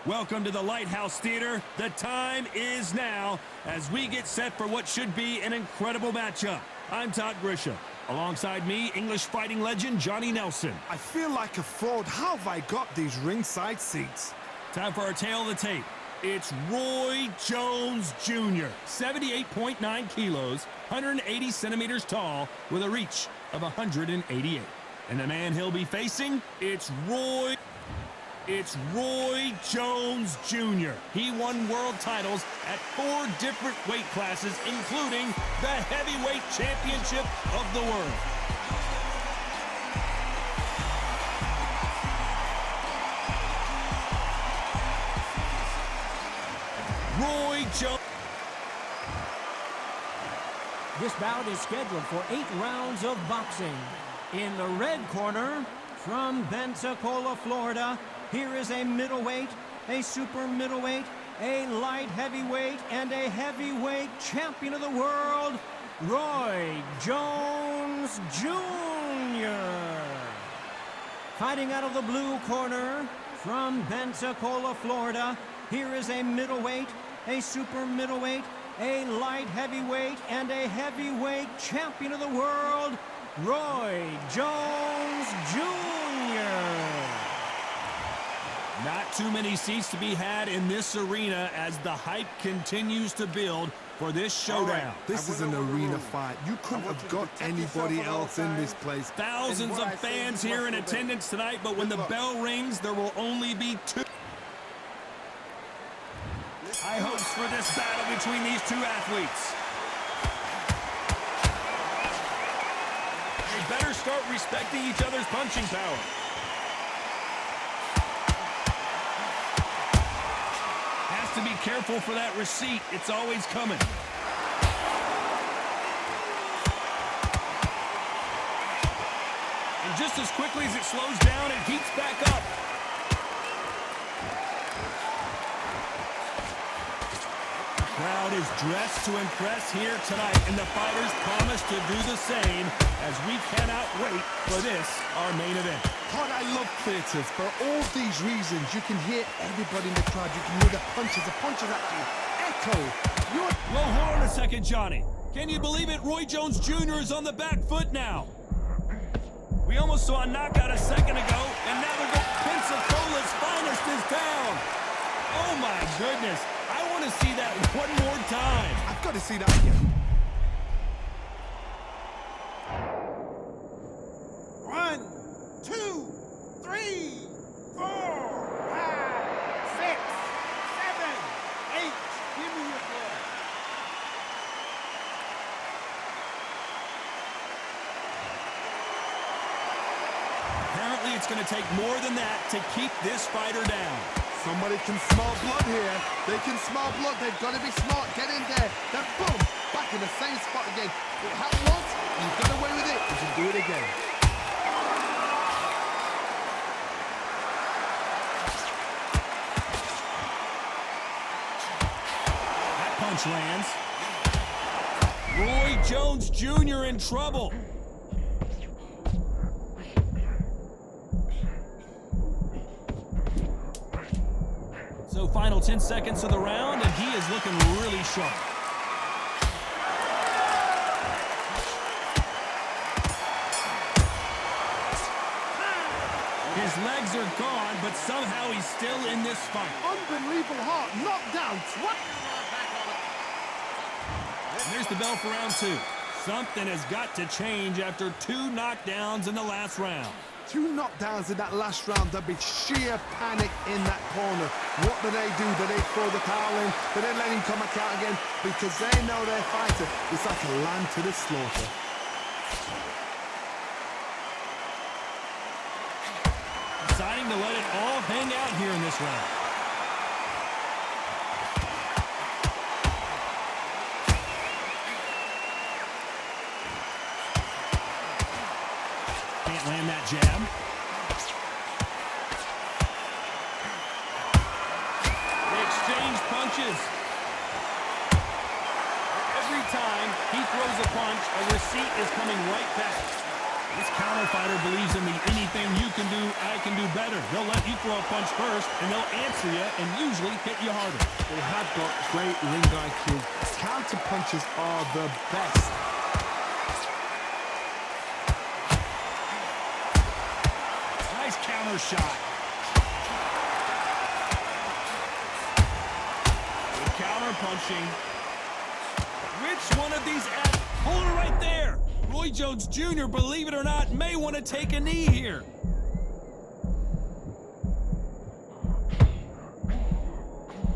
Welcome to the Lighthouse Theater. The time is now as we get set for what should be an incredible matchup. I'm Todd Grisham. Alongside me, English fighting legend Johnny Nelson. I feel like a fraud. How have I got these ringside seats? Time for our tail of the tape. It's Roy Jones Jr., 78.9 kilos, 180 centimeters tall, with a reach of 188. And the man he'll be facing, it's Roy Jones Jr. He won world titles at 4 different weight classes, including the heavyweight championship of the world. Roy Jones. This bout is scheduled for 8 rounds of boxing. In the red corner, from Pensacola, Florida, here is a middleweight, a super middleweight, a light heavyweight, and a heavyweight champion of the world, Roy Jones Jr. Fighting out of the blue corner, from Pensacola, Florida, here is a middleweight, a super middleweight, a light heavyweight, and a heavyweight champion of the world, Roy Jones Jr. Not too many seats to be had in this arena as the hype continues to build for this showdown. This is an arena fight. You couldn't have got anybody else in this place. Thousands of fans here in attendance tonight, but when the bell rings, there will only be 2. High hopes for this battle between these two athletes. They better start respecting each other's punching power. Has to be careful for that receipt. It's always coming. And just as quickly as it slows down, it heats back up. The crowd is dressed to impress here tonight, and the fighters promise to do the same as we cannot wait for this, our main event. Todd, I love theaters. For all these reasons, you can hear everybody in the crowd. You can hear the punches actually echo. Well, hold on a second, Johnny. Can you believe it? Roy Jones Jr. is on the back foot now. We almost saw a knockout a second ago, and now they're going. Pensacola's finest is down. Oh, my goodness. I want to see that one more time. I've got to see that again. 1, 2, 3, 4, 5, 6, 7, 8. Give me your blood. Apparently, it's going to take more than that to keep this fighter down. Somebody can smell blood here. They can smell blood. They've got to be smart. Get in there. Then boom, back in the same spot again. It happened once. You got away with it. You should do it again. That punch lands. Roy Jones Jr. in trouble. So final 10 seconds of the round, and he is looking really sharp. His legs are gone, but somehow he's still in this fight. Unbelievable heart. Knockdown. What? And there's the bell for round 2. Something has got to change after 2 knockdowns in the last round. 2 knockdowns in that last round. There'll be sheer panic in that corner. What do? Do they throw the towel in? Do they let him come back out again? Because they know their fighter is like a lamb to the slaughter. Deciding to let it all hang out here in this round. Can't land that jab. They exchange punches. Every time he throws a punch, a receipt is coming right back. This counter fighter believes in the anything you can do, I can do better. They'll let you throw a punch first, and they'll answer you and usually hit you harder. They have got great ring IQ. Counter punches are the best. Nice counter shot. Good counter punching. Which one of these hold it right there. Roy Jones Jr., believe it or not, may want to take a knee here.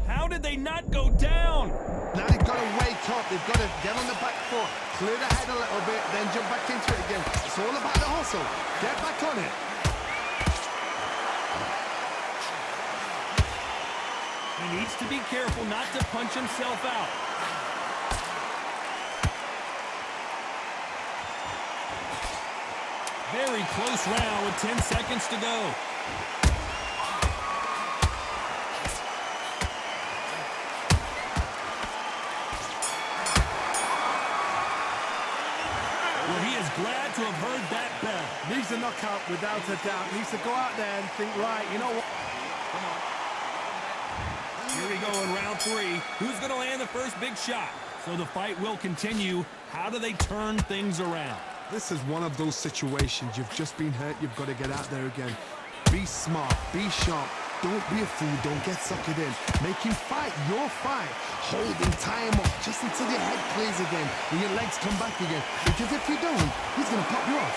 How did they not go down? Now they've got to wake up. They've got to get on the back foot, clear the head a little bit, then jump back into it again. It's all about the hustle. Get back on it. He needs to be careful not to punch himself out. Very close round with 10 seconds to go. Well, he is glad to have heard that bell. Needs a knockout without a doubt. Needs to go out there and think, right, you know what? Here we go in round 3. Who's going to land the first big shot? So the fight will continue. How do they turn things around? This is one of those situations. You've just been hurt. You've got to get out there again. Be smart. Be sharp. Don't be a fool. Don't get suckered in. Make him fight your fight. Hold him, tie him up just until your head clears again and your legs come back again. Because if you don't, he's going to pop you off.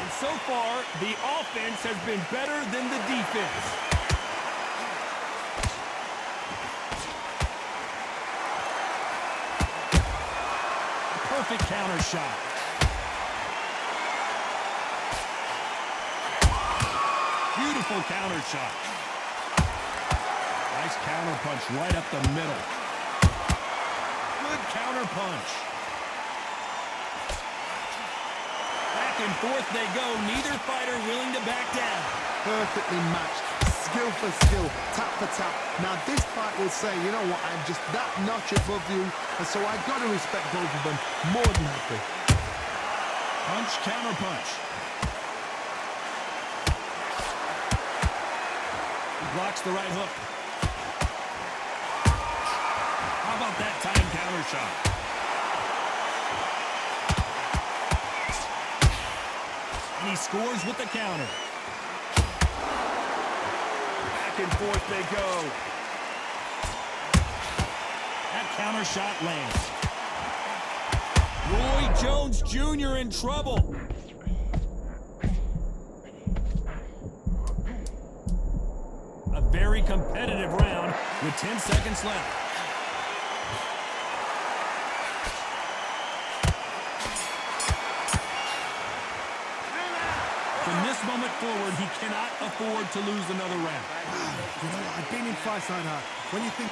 And so far, the offense has been better than the defense. Perfect counter shot. Beautiful counter shot. Nice counter punch right up the middle. Good counter punch. Back and forth they go. Neither fighter willing to back down. Perfectly matched. Skill for skill, tap for tap. Now this fight will say, you know what, I'm just that notch above you, and so I got to respect both of them. More than happy. Punch, counter punch. He blocks the right hook. How about that time counter shot? And he scores with the counter. Back and forth they go. That counter shot lands. Roy Jones Jr. in trouble. A very competitive round with 10 seconds left. From this moment forward, he cannot afford to lose another round. You know what, I've been in fights like that. When you think...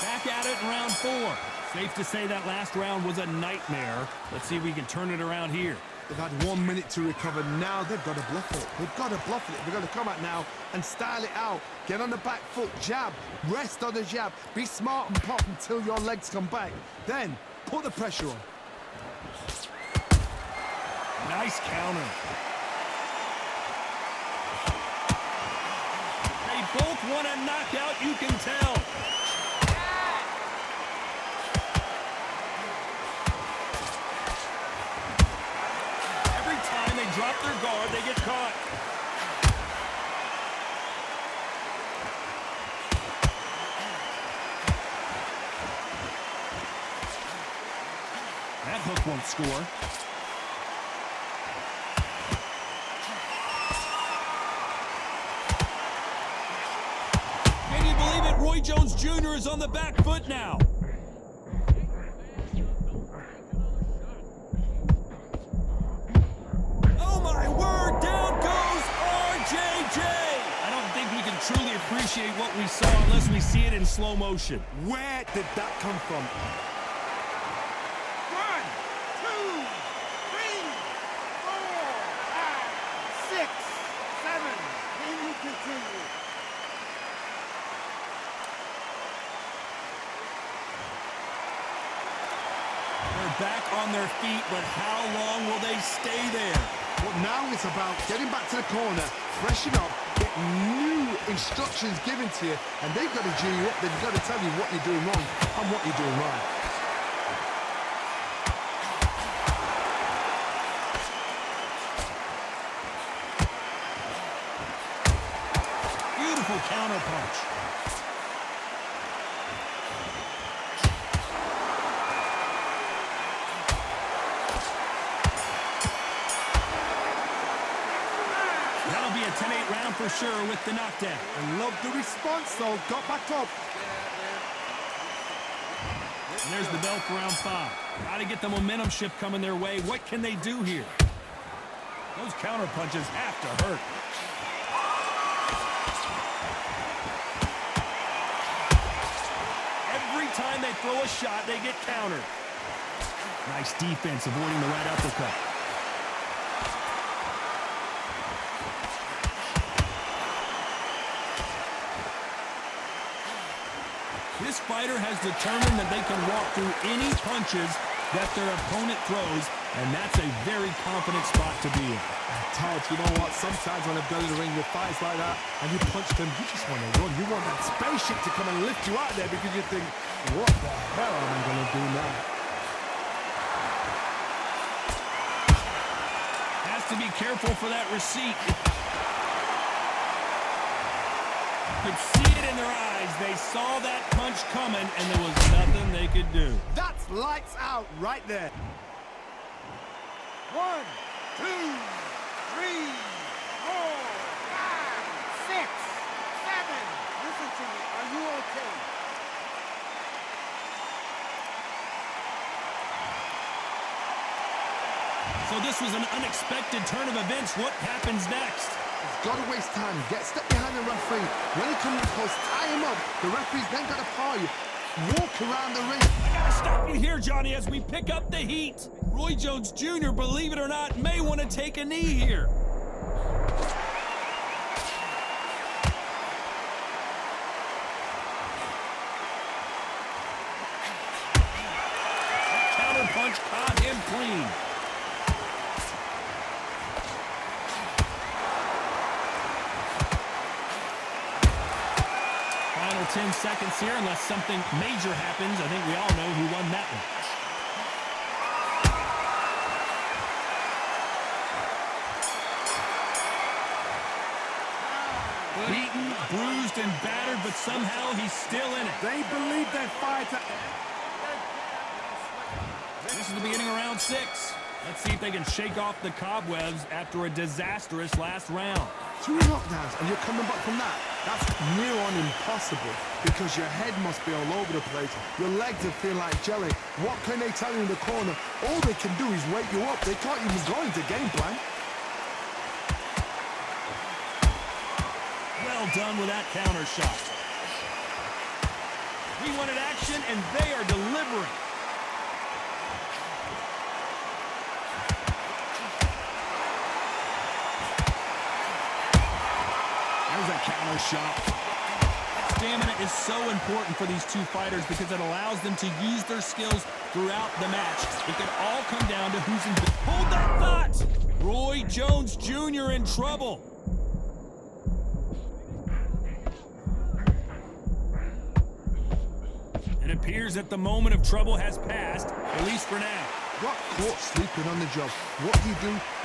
Back at it in round 4. Safe to say that last round was a nightmare. Let's see if we can turn it around here. They've had 1 minute to recover. Now they've got to bluff it. They've got to bluff it. They've got to come out now and style it out. Get on the back foot, jab, rest on the jab. Be smart and pop until your legs come back. Then put the pressure on. Nice counter. They both want a knockout, you can tell. Every time they drop their guard, they get caught. That hook won't score. Roy Jones Jr. is on the back foot now. Oh my word, down goes RJJ. I don't think we can truly appreciate what we saw unless we see it in slow motion. Where did that come from? 1, 2, 3, 4, 5, 6, 7. Can you continue? back on their feet, but how long will they stay there? But now it's about getting back to the corner, freshen up, get new instructions given to you, and they've got to G you up. They've got to tell you what you're doing wrong and what you're doing right. Beautiful counter punch. That'll be a 10-8 round for sure with the knockdown. I love the response, though. Got back up. And there's the bell for round 5. Got to get the momentum shift coming their way. What can they do here? Those counter punches have to hurt. Every time they throw a shot, they get countered. Nice defense, avoiding the right uppercut. This fighter has determined that they can walk through any punches that their opponent throws, and that's a very confident spot to be in. Todd, you know what? Sometimes when I've done in the ring with fights like that, and you punch them, you just want to run. You want that spaceship to come and lift you out there because you think, what the hell am I going to do now? Has to be careful for that receipt. You could see it in their eyes. They saw that punch coming, and there was nothing they could do. That's lights out right there. 1, 2, 3, 4, 5, 6, 7. Listen to me. Are you okay? So this was an unexpected turn of events. What happens next? He's got to waste time. Step behind the referee. When he comes close, tie him up. The referee's then got to paw you. Walk around the ring. I gotta stop you here, Johnny, as we pick up the heat. Roy Jones Jr., believe it or not, may want to take a knee here. That counter punch caught him clean. Final 10 seconds here, unless something major happens. I think we all know who won that one. Beaten, bruised, and battered, but somehow he's still in it. They believe their fighter. This is the beginning of round 6. Let's see if they can shake off the cobwebs after a disastrous last round. 2 knockdowns, and you're coming back from that. That's near on impossible because your head must be all over the place. Your legs will feel like jelly. What can they tell you in the corner? All they can do is wake you up. They can't even go into game plan. Well done with that counter shot. We wanted action, and they are delivering. There's a counter shot. Stamina is so important for these two fighters because it allows them to use their skills throughout the match. It can all come down to who's in. Hold that thought! Roy Jones Jr. in trouble. It appears that the moment of trouble has passed, at least for now. Got caught sleeping on the job. What do?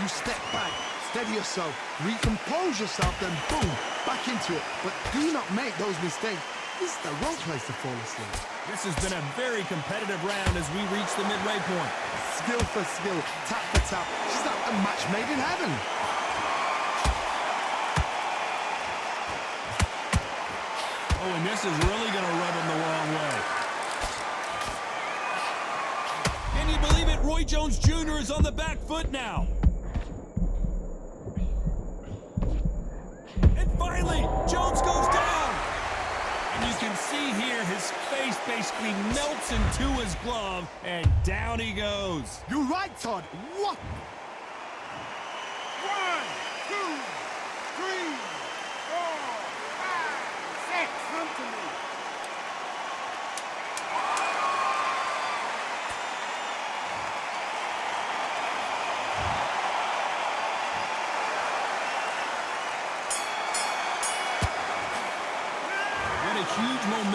You step back, steady yourself, recompose yourself, then boom, back into it. But do not make those mistakes. This is the wrong place to fall asleep. This has been a very competitive round as we reach the midway point. Skill for skill, tap for tap. It's like a match made in heaven. Oh, and this is really going to rub him the wrong way. Can you believe it? Roy Jones Jr. is on the back foot now. And finally, Jones goes down. And you can see here his face basically melts into his glove, and down he goes. You're right, Todd. What? 1, 2, 3, 4, 5, 6. Come to me.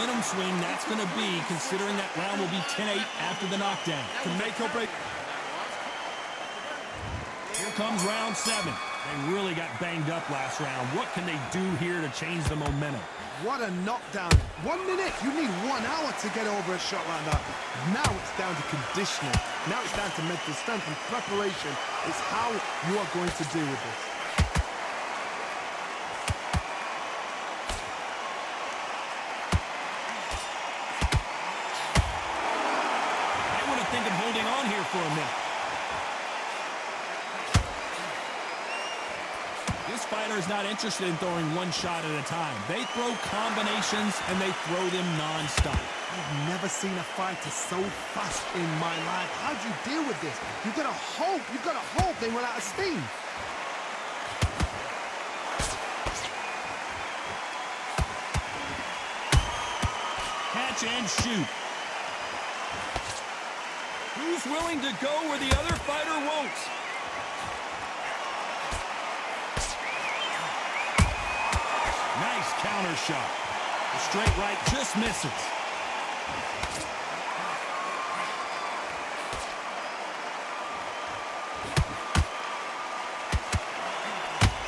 momentum swing that's going to be, considering that round will be 10-8 after the knockdown. To make or break. Here comes round 7. They really got banged up last round. What can they do here to change the momentum? What a knockdown. 1 minute. You need 1 hour to get over a shot like that. Now it's down to conditioning. Now it's down to mental strength and preparation. It's how you are going to deal with this. They want to think of holding on here for a minute. This fighter is not interested in throwing one shot at a time. They throw combinations, and they throw them non-stop. I've never seen a fighter so fast in my life. How do you deal with this? You've got to hope they run out of steam. Catch and shoot. Who's willing to go where the other fighter won't? Nice counter shot. The straight right just misses.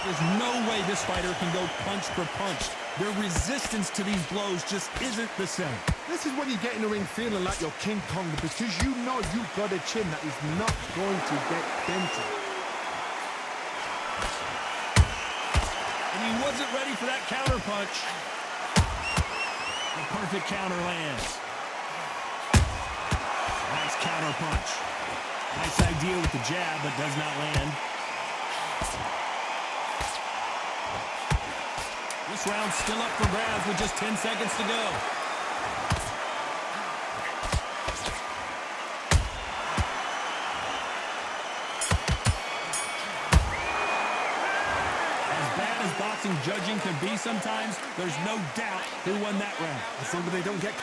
There's no way this fighter can go punch for punch. Their resistance to these blows just isn't the same. This is when you get in the ring feeling like you're King Kong, because you know you've got a chin that is not going to get dented. And he wasn't ready for that counter punch. The perfect counter lands. Nice counter punch. Nice idea with the jab, but does not land. This round's still up for grabs with just 10 seconds to go. Boxing judging can be sometimes, there's no doubt who won that round. As long as they don't get...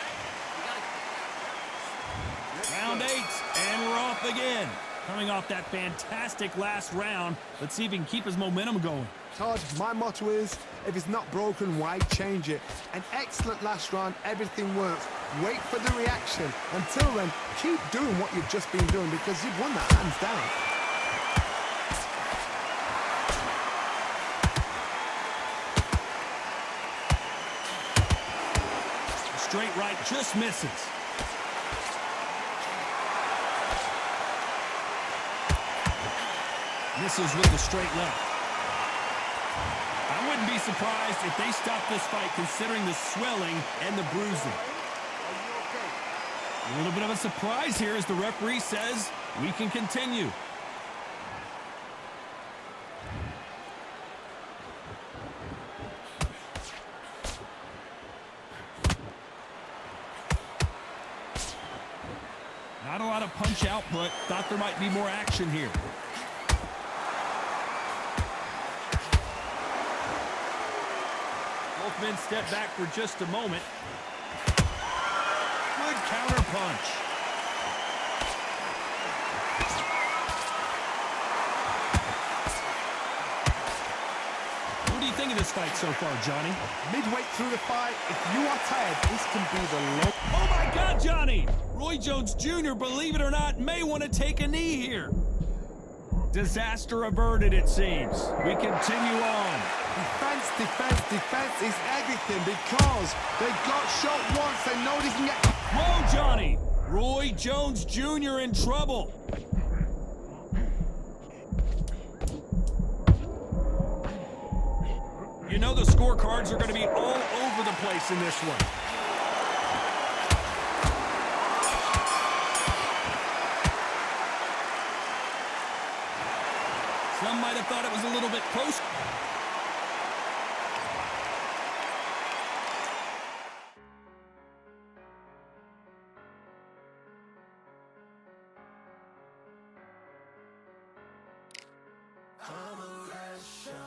Round 8, and we're off again. Coming off that fantastic last round, let's see if he can keep his momentum going. Todd, my motto is, if it's not broken, why change it? An excellent last round, everything works. Wait for the reaction. Until then, keep doing what you've just been doing, because you've won that hands down. Straight right just misses. Misses with the straight left. I wouldn't be surprised if they stop this fight, considering the swelling and the bruising. A little bit of a surprise here as the referee says we can continue. Not a lot of punch output. Thought there might be more action here. Both men step back for just a moment. Good counter punch. What do you think of this fight so far, Johnny? Midway through the fight, if you are tired, this can be the low... Oh my God, Johnny! Roy Jones Jr., believe it or not, may want to take a knee here. Disaster averted, it seems. We continue on. Defense, defense, defense is everything, because they got shot once, they know they can get... Whoa, Johnny! Roy Jones Jr. in trouble. You know the scorecards are going to be all over the place in this one. Some might have thought it was a little bit close.